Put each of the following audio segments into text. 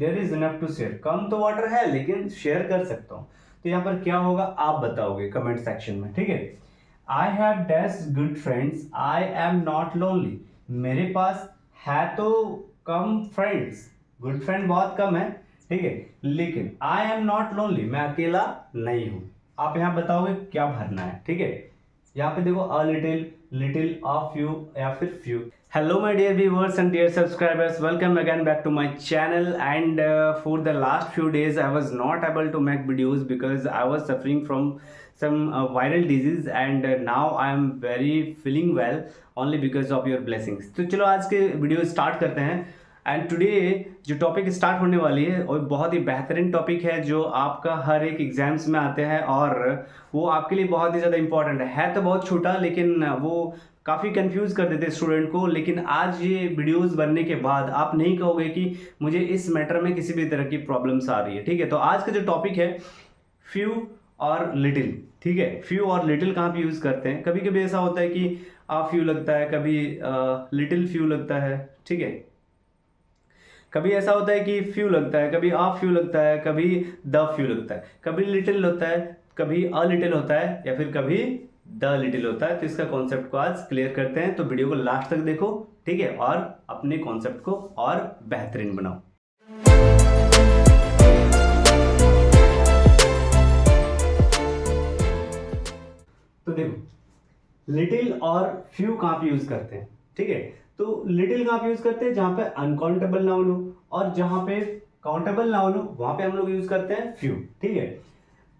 There is enough to share, come to water है लेकिन share कर सकता हूँ। तो यहाँ पर क्या होगा आप बताओगे कमेंट सेक्शन में, ठीक है। आई have dash good friends, I am not lonely, मेरे पास है तो कम फ्रेंड्स, गुड फ्रेंड बहुत कम है, ठीक है, लेकिन आई एम नॉट लोनली, मैं अकेला नहीं हूं। आप यहाँ बताओगे क्या भरना है, ठीक है। यहाँ पे देखो a little, little, a few या फिर few. Hello my dear viewers and dear subscribers, welcome again back to my channel. And for the last few days I was not able to make videos because I was suffering from some viral disease, and now I am very feeling well only because of your blessings. तो चलो आज के video start करते हैं। And today जो topic start होने वाली है और बहुत ही बेहतरीन टॉपिक है जो आपका हर एक एग्जाम्स में आते हैं और वो आपके लिए बहुत ही ज़्यादा इंपॉर्टेंट है। तो बहुत छोटा लेकिन वो काफ़ी कंफ्यूज कर देते स्टूडेंट को, लेकिन आज ये वीडियोस बनने के बाद आप नहीं कहोगे कि मुझे इस मैटर में किसी भी तरह की प्रॉब्लम्स आ रही है, ठीक है। तो आज का जो टॉपिक है फ्यू और लिटिल, ठीक है। फ्यू और लिटिल कहाँ पे यूज़ करते हैं, कभी कभी ऐसा होता है कि आ फ्यू लगता है, कभी लिटिल फ्यू लगता है, ठीक है। कभी ऐसा होता है कि फ्यू लगता है, कभी आ फ्यू लगता है, कभी द फ्यू लगता है, कभी लिटिल होता है, कभी अ लिटिल होता है या फिर कभी द लिटिल होता है। तो इसका कॉन्सेप्ट को आज क्लियर करते हैं, तो वीडियो को लास्ट तक देखो, ठीक है, और अपने कॉन्सेप्ट को और बेहतरीन बनाओ। तो देखो लिटिल और फ्यू कहाँ पे यूज करते हैं, ठीक है। तो लिटिल कहाँ पे यूज करते हैं, जहां पे अनकाउंटेबल नाउन हो, और जहां पे काउंटेबल नाउन हो वहां पे हम लोग यूज करते हैं फ्यू, ठीक है।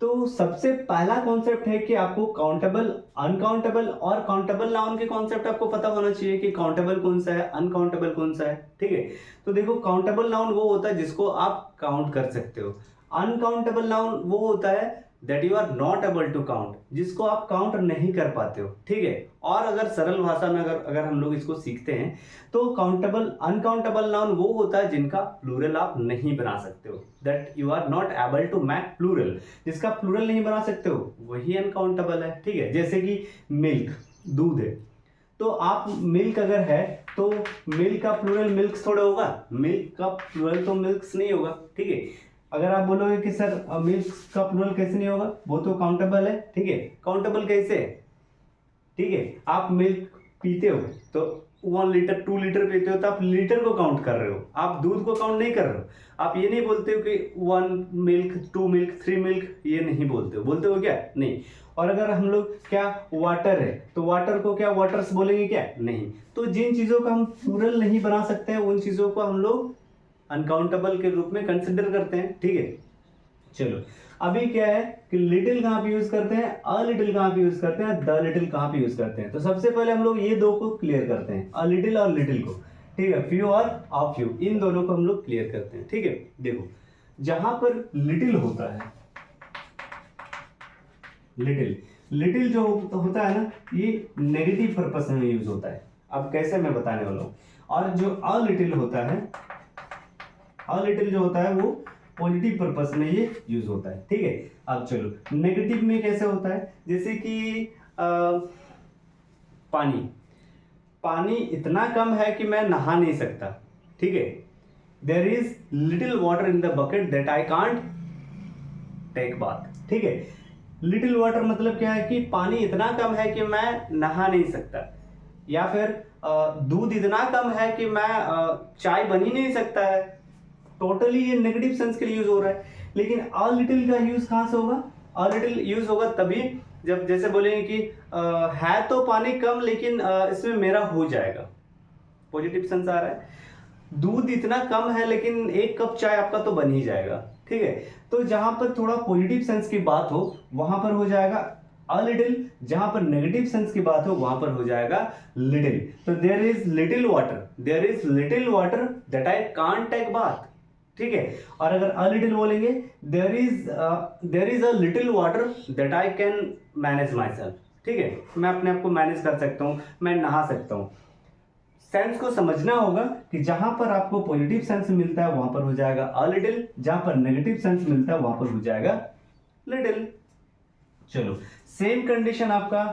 तो सबसे पहला कॉन्सेप्ट है कि आपको काउंटेबल, अनकाउंटेबल और काउंटेबल नाउन के कॉन्सेप्ट आपको पता होना चाहिए कि काउंटेबल कौन सा है, अनकाउंटेबल कौन सा है, ठीक है। तो देखो काउंटेबल नाउन वो होता है जिसको आप काउंट कर सकते हो, अनकाउंटेबल नाउन वो होता है that you are not able to count, जिसको आप काउंट नहीं कर पाते हो, ठीक है। और अगर सरल भाषा में अगर हम लोग इसको सीखते हैं तो काउंटेबल, अनकाउंटेबल नाउन वो होता है जिनका प्लूरल आप नहीं बना सकते हो, that you are not able to make plural, जिसका प्लूरल नहीं बना सकते हो वही अनकाउंटेबल है, ठीक है। जैसे कि मिल्क, दूध है, तो आप मिल्क अगर है तो मिल्क का प्लूरल मिल्क्स थोड़ा होगा, मिल्क का प्लूरल तो मिल्क्स नहीं होगा, ठीक है। अगर आप बोलोगे कि सर मिल्क का प्लूरल कैसे नहीं होगा, वो तो काउंटेबल है, ठीक है। काउंटेबल कैसे है, ठीक है। आप मिल्क पीते हो तो 1 लीटर 2 लीटर पीते हो तो आप लीटर को काउंट कर रहे हो, आप दूध को काउंट नहीं कर रहे हो। आप ये नहीं बोलते हो कि 1 मिल्क 2 मिल्क 3 मिल्क, ये नहीं बोलते हो, बोलते हो क्या, नहीं। और अगर हम लोग क्या वाटर है तो वाटर को क्या वाटर्स बोलेंगे क्या, नहीं। तो जिन चीजों का हम प्लूरल नहीं बना सकते हैं उन चीजों को हम लोग अनकाउंटेबल के रूप में कंसिडर करते हैं, ठीक है। चलो अभी क्या है कि लिटिल कहां पे यूज करते हैं, अ लिटिल कहां पे यूज करते हैं, द लिटिल कहां पे यूज करते हैं। तो सबसे पहले हम लोग ये दो को क्लियर करते हैं, अ लिटिल और लिटिल को, ठीक है। फ्यू और अ फ्यू, इन दोनों को हम लोग क्लियर करते हैं, ठीक है। देखो जहां पर लिटिल होता है, लिटिल, लिटिल जो होता है ना ये नेगेटिव पर्पस में यूज होता है। अब कैसे मैं बताने वाला हूं। और जो अ लिटिल होता है, अ लिटिल जो होता है वो पॉजिटिव पर्पस में ये यूज होता है, ठीक है। अब चलो नेगेटिव में कैसे होता है, जैसे कि पानी, पानी इतना कम है कि मैं नहा नहीं सकता, ठीक है। There is little water in the bucket that I can't take bath, ठीक है। लिटिल वाटर मतलब क्या है कि पानी इतना कम है कि मैं नहा नहीं सकता, या फिर दूध इतना कम है कि मैं चाय बन ही नहीं सकता है। टोटली ये नेगेटिव सेंस के लिए यूज हो रहा है। लेकिन अ लिटिल का यूज कहां से होगा, अ लिटिल यूज होगा तभी जब जैसे बोलेंगे कि है तो पानी कम लेकिन इसमें मेरा हो जाएगा, पॉजिटिव सेंस आ रहा है। दूध इतना कम है लेकिन 1 कप चाय आपका तो बन ही जाएगा, ठीक है। तो जहां पर थोड़ा पॉजिटिव सेंस की बात हो वहां पर हो जाएगा अ लिटिल, जहां पर नेगेटिव सेंस की बात हो वहां पर हो जाएगा लिटिल। तो there is little water, there is little water that I can't take bath, ठीक है। और अगर अ लिटिल बोलेंगे there is a little water that I can manage my self, ठीक है। मैं अपने आप को मैनेज कर सकता हूं, मैं नहा सकता हूं। सेंस को समझना होगा कि जहां पर आपको पॉजिटिव सेंस मिलता है वहां पर हो जाएगा अ लिटिल, जहां पर नेगेटिव सेंस मिलता है वहां पर हो जाएगा लिटिल। चलो सेम कंडीशन आपका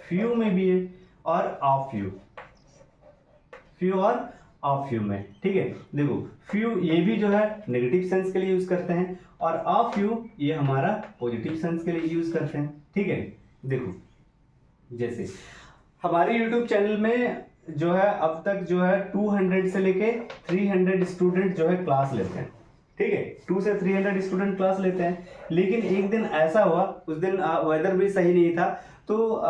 फ्यू में भी है और ऑफ फ्यू, फ्यू और अ फ्यू में, ठीक है। देखो फ्यू ये भी जो है नेगेटिव सेंस के लिए यूज करते हैं और अ फ्यू ये हमारा पॉजिटिव सेंस के लिए यूज करते हैं, ठीक है। देखो जैसे हमारे YouTube चैनल में जो है अब तक जो है 200 से लेके 300 स्टूडेंट जो है क्लास लेते हैं, ठीक है। 2 से 300 स्टूडेंट क्लास लेते हैं, लेकिन एक दिन ऐसा हुआ, उस दिन वेदर भी सही नहीं था, तो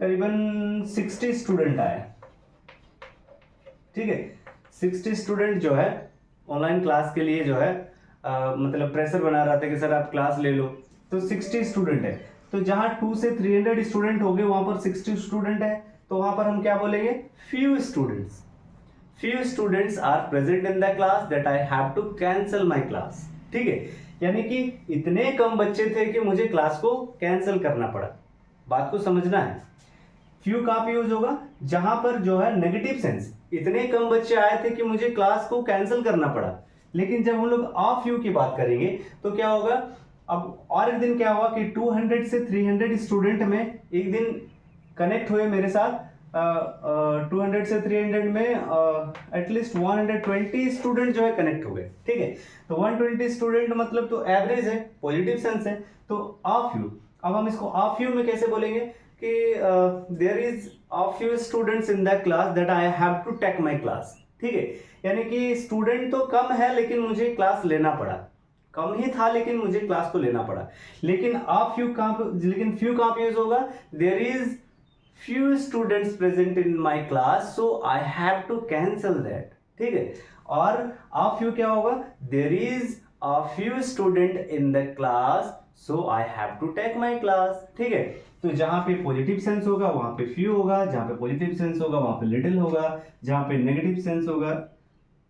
करीबन 60 स्टूडेंट आए, ठीक है। 60 स्टूडेंट जो है ऑनलाइन क्लास के लिए जो है मतलब प्रेशर बना रहा था कि सर आप क्लास ले लो, तो 60 स्टूडेंट है, तो जहां 2 से 300 स्टूडेंट हो गए वहां पर 60 स्टूडेंट है, तो वहां पर हम क्या बोलेंगे, few students. few students are present in the class that I have to cancel my class, ठीक है। यानी कि इतने कम बच्चे थे कि मुझे क्लास को कैंसिल करना पड़ा। बात को समझना है। फ्यू कहां पे यूज होगा, जहां पर जो है नेगेटिव सेंस, इतने कम बच्चे आए थे कि मुझे क्लास को कैंसिल करना पड़ा। लेकिन जब हम लोग अ फ्यू की बात करेंगे तो क्या होगा, अब और एक दिन क्या हुआ कि 200 से 300 स्टूडेंट में एक दिन कनेक्ट हुए मेरे साथ, 200 से 300 में एटलीस्ट 120 स्टूडेंट जो है कनेक्ट हो गए, ठीक है। तो 120 स्टूडेंट मतलब तो एवरेज है, पॉजिटिव सेंस है, तो अ फ्यू। अब हम इसको अ फ्यू में कैसे बोलेंगे कि there is a few students in the class that I have to take my class, ठीक है। यानी कि स्टूडेंट तो कम है लेकिन मुझे क्लास लेना पड़ा, कम ही था लेकिन मुझे क्लास को लेना पड़ा। लेकिन फ्यू कहां पे यूज होगा, there is few students present in my class so I have to cancel that, ठीक है। और a few क्या होगा, there is a few student in the class so I have to take my class, ठीक है। तो जहां पे पॉजिटिव सेंस होगा वहां पे few होगा, जहां पे पॉजिटिव सेंस होगा वहां पे little होगा, जहां पे नेगेटिव सेंस होगा,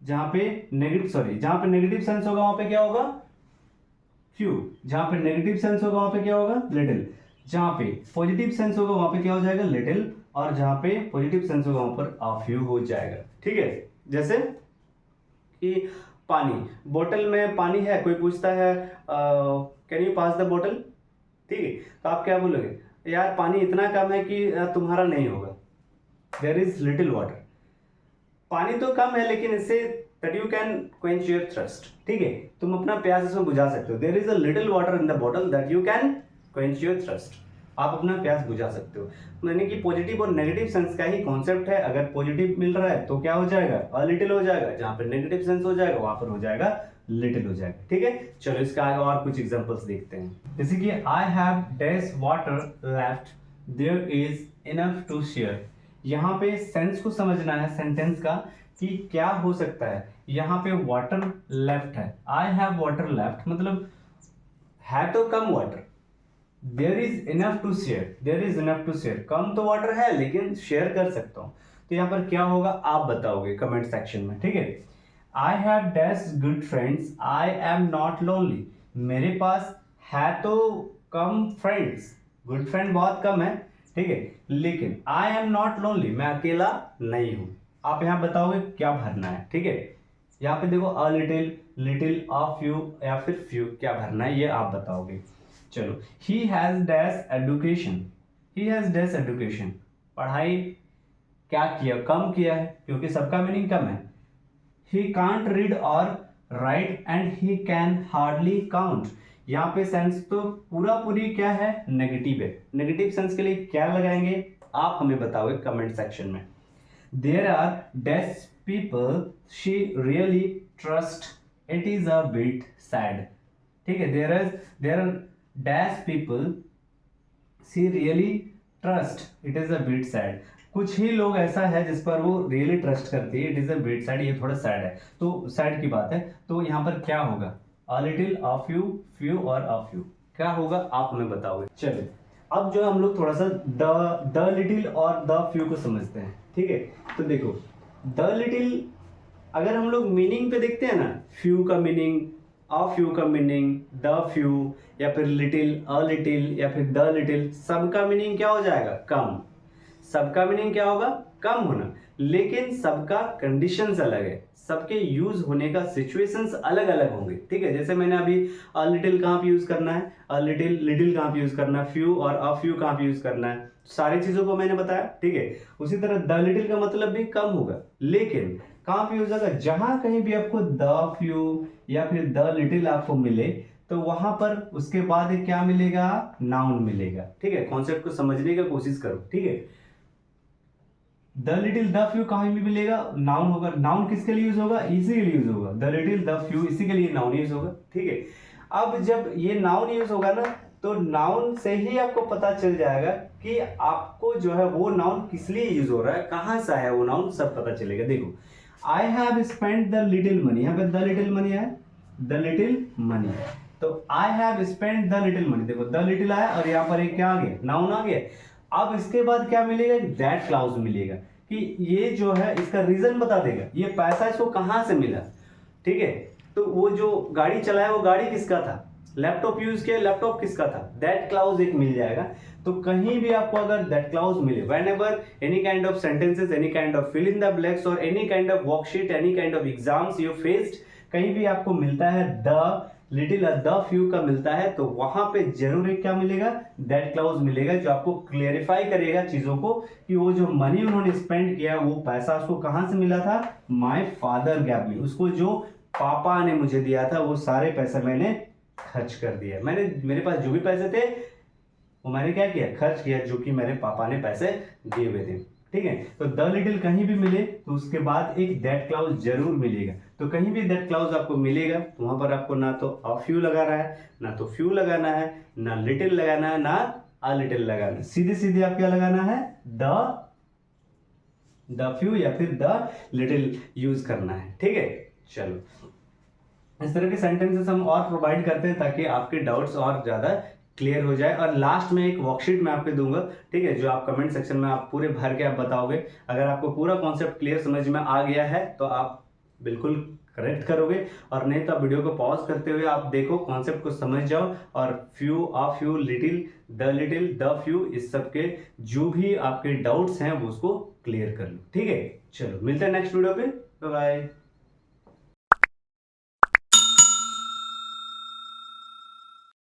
जहां पे नेगेटिव सेंस होगा वहां पे क्या होगा, few, जहां पे नेगेटिव सेंस होगा वहां पे क्या होगा, little, जहां पे पॉजिटिव सेंस होगा वहां पे क्या हो जाएगा, लिटिल, और जहां पे पॉजिटिव सेंस होगा वहां पर अ फ्यू हो जाएगा, ठीक है। जैसे कि पानी, बोतल में पानी है, कोई पूछता है कैन यू पास द बोतल, ठीक है, तो आप क्या बोलोगे, यार पानी इतना कम है कि तुम्हारा नहीं होगा, देयर इज लिटिल वाटर। पानी तो कम है लेकिन इससे that you can quench your thirst, ठीक है, तुम अपना प्यास इसमें बुझा सकते हो, there is a little water in the bottle that you can quench your thirst, आप अपना प्यास बुझा सकते हो। यानी कि पॉजिटिव और नेगेटिव सेंस का ही कॉन्सेप्ट है। अगर पॉजिटिव मिल रहा है तो क्या हो जाएगा, अ लिटिल हो जाएगा, जहां पर नेगेटिव सेंस हो जाएगा वहां पर हो जाएगा लिटिल हो जाएगा, ठीक है। चलो इसका आगे और कुछ एग्जांपल्स देखते हैं। जैसे कि I have dash water left, there is enough to share. यहाँ पे सेंस को समझना है सेंटेंस का कि क्या हो सकता है। यहाँ पे वाटर लेफ्ट है, आई हैव वाटर लेफ्ट मतलब है तो come water, there is enough to share, there is enough to share, come to water है लेकिन शेयर कर सकता हूं, तो यहाँ पर क्या होगा आप बताओगे कमेंट सेक्शन में, ठीक है। आई have dash good friends, I am not lonely, मेरे पास है तो कम फ्रेंड्स, गुड फ्रेंड बहुत कम है, ठीक है, लेकिन आई एम नॉट लोनली, मैं अकेला नहीं हूं। आप यहाँ बताओगे क्या भरना है, ठीक है। यहाँ पे देखो a little, little, a few या फिर फ्यू, क्या भरना है ये आप बताओगे। चलो, he has dash education, he has dash education, पढ़ाई क्या किया, कम किया है क्योंकि सबका मीनिंग कम है। ही कांट रीड और right and he can hardly count, यहाँ पे सेंस तो पूरा पूरी क्या है, नेगेटिव है। नेगेटिव सेंस के लिए क्या लगाएंगे आप हमें बताओगे कमेंट सेक्शन में। There are dash people she really trust, it is a bit sad, ठीक है। There are dash people she really trust, it is a bit sad, कुछ ही लोग ऐसा है जिस पर वो रियली ट्रस्ट करती है, it is a bit sad, ये थोड़ा सैड है, तो सैड की बात है, तो यहाँ पर क्या होगा, a little, a few, few और अ फ्यू, क्या होगा आप हमें बताओगे। चलिए अब जो हम लोग थोड़ा सा द लिटिल और द फ्यू को समझते हैं, ठीक है। तो देखो द लिटिल अगर हम लोग मीनिंग पे देखते हैं ना, फ्यू का मीनिंग, अ फ्यू का मीनिंग, द फ्यू या फिर लिटिल, अ लिटिल या फिर द लिटिल, सबका मीनिंग क्या हो जाएगा, कम। सबका मीनिंग क्या होगा, कम होना, लेकिन सबका कंडीशंस अलग है, सबके यूज होने का सिचुएशंस अलग अलग होंगे, ठीक है। जैसे मैंने अभी अ लिटिल कहाँ पे यूज करना है, अ लिटिल, लिटिल कहाँ पे यूज करना है, फ्यू और अ फ्यू कहाँ पे यूज करना है, सारी चीजों को मैंने बताया, ठीक है। उसी तरह द लिटिल का मतलब भी कम होगा, लेकिन कहाँ पे यूज होगा, जहां कहीं भी आपको द फ्यू या फिर द लिटिल आपको मिले तो वहां पर उसके बाद एक क्या मिलेगा, नाउन मिलेगा। ठीक है, कॉन्सेप्ट को समझने की कोशिश करो। ठीक है, द लिटिल द फ्यू कहीं भी मिलेगा, नाउन होगा। नाउन किसके लिए यूज होगा, इसी के लिए यूज होगा। द लिटिल द फ्यू इसी के लिए नाउन यूज होगा। ठीक है, अब जब ये नाउन यूज होगा ना, तो नाउन से ही आपको पता चल जाएगा कि आपको जो है वो नाउन किस लिए यूज हो रहा है, कहां से आया वो नाउन, सब पता चलेगा। देखो, I have spent the little money, यहाँ पे द लिटिल मनी है, द लिटिल मनी, तो I have spent the little money. देखो द लिटिल आया और यहाँ पर एक क्या आ गया, नाउन आ गया। अब इसके बाद क्या मिलेगा, दैट क्लाउज मिलेगा कि ये जो है इसका रीजन बता देगा, ये पैसा इसको कहां से मिला। ठीक है, तो वो जो गाड़ी चलाया वो गाड़ी किसका था, लैपटॉप यूज किया, लैपटॉप किसका था, दैट क्लाउज एक मिल जाएगा। तो कहीं भी आपको अगर दैट क्लाउज मिले, whenever any kind of sentences, any kind of fill in the blanks और any kind of worksheet, any kind of exams you faced, कहीं भी आपको मिलता है द लिटिल द फ्यू का मिलता है, तो वहां पे जरूर एक क्या मिलेगा, दैट क्लाउज मिलेगा, जो आपको क्लेरिफाई करेगा चीजों को कि वो जो मनी उन्होंने स्पेंड किया वो पैसा उसको कहां से मिला था, माय फादर गैव मी, उसको जो पापा ने मुझे दिया था वो सारे पैसे मैंने खर्च कर दिया। मैंने, मेरे पास जो भी पैसे थे वो मैंने क्या किया, खर्च किया, जो कि मेरे पापा ने पैसे दिए हुए थे। ठीक है, तो द लिटिल कहीं भी मिले तो उसके बाद एक दैट क्लाउज जरूर मिलेगा। तो कहीं भी दैट क्लाउज आपको मिलेगा तो वहां पर आपको ना तो अ फ्यू लगाना है, ना तो फ्यू लगाना है, ना लिटिल लगाना है, ना अ लिटिल लगाना है, सीधे सीधे आप क्या लगाना है, द फ्यू या फिर द लिटिल यूज करना है। ठीक है, चलो इस तरह के सेंटेंसेस हम और प्रोवाइड करते हैं ताकि आपके डाउट्स और ज्यादा क्लियर हो जाए। और लास्ट में एक वर्कशीट मैं आपको दूंगा, ठीक है, जो आप कमेंट सेक्शन में आप पूरे भर के आप बताओगे। अगर आपको पूरा कॉन्सेप्ट क्लियर समझ में आ गया है तो आप बिल्कुल करेक्ट करोगे, और नहीं तो आप वीडियो को पॉज करते हुए आप देखो, कॉन्सेप्ट को समझ जाओ, और few, a few, little, the few, इस सब के जो भी आपके डाउट्स हैं वो उसको क्लियर कर लो। ठीक है, चलो मिलते हैं नेक्स्ट वीडियो पे, बाय बाय।